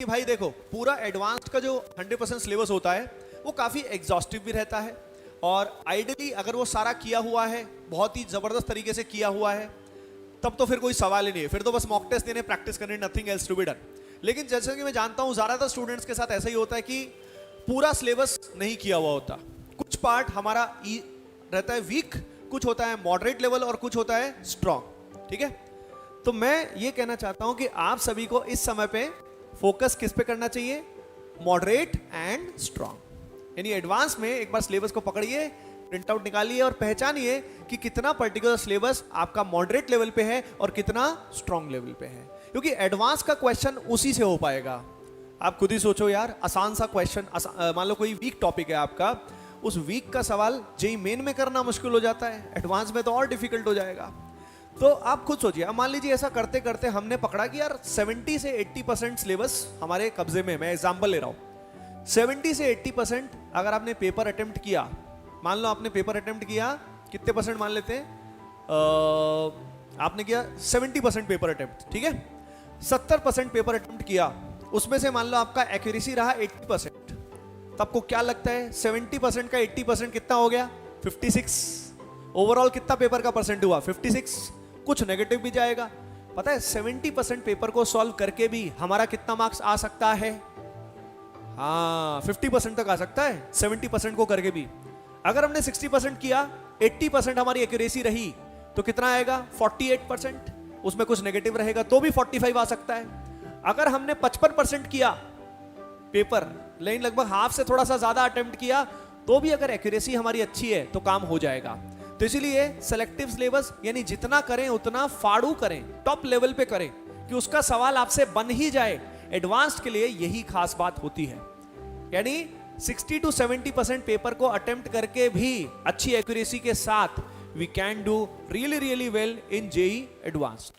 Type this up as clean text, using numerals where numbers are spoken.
कि भाई देखो पूरा एडवांस्ड का जो 100% सिलेबस होता है वो काफ़ी एग्जॉस्टिव भी रहता है और आइडियली अगर वो सारा किया हुआ है, बहुत ही ज़बरदस्त तरीके से किया हुआ है, तब तो फिर कोई सवाल ही नहीं है, फिर तो बस मॉक टेस्ट देने, प्रैक्टिस करने, nothing else to be done. लेकिन जैसे कि मैं जानता हूँ ज़्यादातर स्टूडेंट्स के साथ ऐसा ही होता है कि पूरा सिलेबस नहीं किया हुआ होता, कुछ पार्ट हमारा रहता है वीक, कुछ होता है मॉडरेट लेवल और कुछ होता है स्ट्रॉन्ग। ठीक है, तो मैं ये कहना चाहता हूँ कि आप सभी को इस समय पे फोकस किस पे करना चाहिए? Moderate and strong. यानी एडवांस में एक बार सिलेबस को पकड़िए, प्रिंट आउट निकालिए और पहचानिए कि कितना पर्टिकुलर सिलेबस आपका मॉडरेट लेवल पे है और कितना स्ट्रॉन्ग लेवल पे है, क्योंकि एडवांस का क्वेश्चन उसी से हो पाएगा। आप खुद ही सोचो यार, आसान सा क्वेश्चन, मान लो कोई वीक टॉपिक है आपका, उस वीक का सवाल जेईई मेन में करना मुश्किल हो जाता है, एडवांस में तो और डिफिकल्ट हो जाएगा। तो आप खुद सोचिए, अब मान लीजिए ऐसा करते करते हमने पकड़ा कि यार 70 से 80% सिलेबस हमारे कब्जे में, मैं एग्जांपल ले रहा हूँ, 70 से 80% अगर आपने पेपर अटेम्प्ट किया, मान लो आपने पेपर अटेम्प्ट किया, कितने परसेंट मान लेते हैं, आपने किया 70% पेपर अटेम्प्ट, ठीक है, 70% पेपर अटेम्प्ट किया, उसमें से मान लो आपका एक्यूरेसी रहा 80%, तो आपको क्या लगता है 70% का 80% कितना हो गया? 56। ओवरऑल कितना पेपर का परसेंट हुआ? 56। कुछ नेगेटिव भी जाएगा। पता है 70% पेपर को सॉल्व करके भी हमारा कितना मार्क्स आ सकता है? हाँ, 50% तक आ सकता है 70% को करके भी। अगर हमने 60% किया, 80% हमारी एक्यूरेसी रही, तो कितना आएगा? 48%। उसमें कुछ नेगेटिव रहेगा तो भी 45 आ सकता है। अगर हमने 55% किया पेपर, लेकिन लगभग हाफ से थोड़ा सा ज्यादा अटेम्प्ट किया, तो भी अगर एक्यूरेसी हमारी अच्छी है तो काम हो जाएगा। तो इसीलिए सेलेक्टिव सिलेबस यानी जितना करें उतना फाड़ू करें, टॉप लेवल पे करें कि उसका सवाल आपसे बन ही जाए। एडवांस्ड के लिए यही खास बात होती है, यानी 60 to 70% पेपर को अटेम्प्ट करके भी अच्छी एक्यूरेसी के साथ we can do really well in JEE advanced.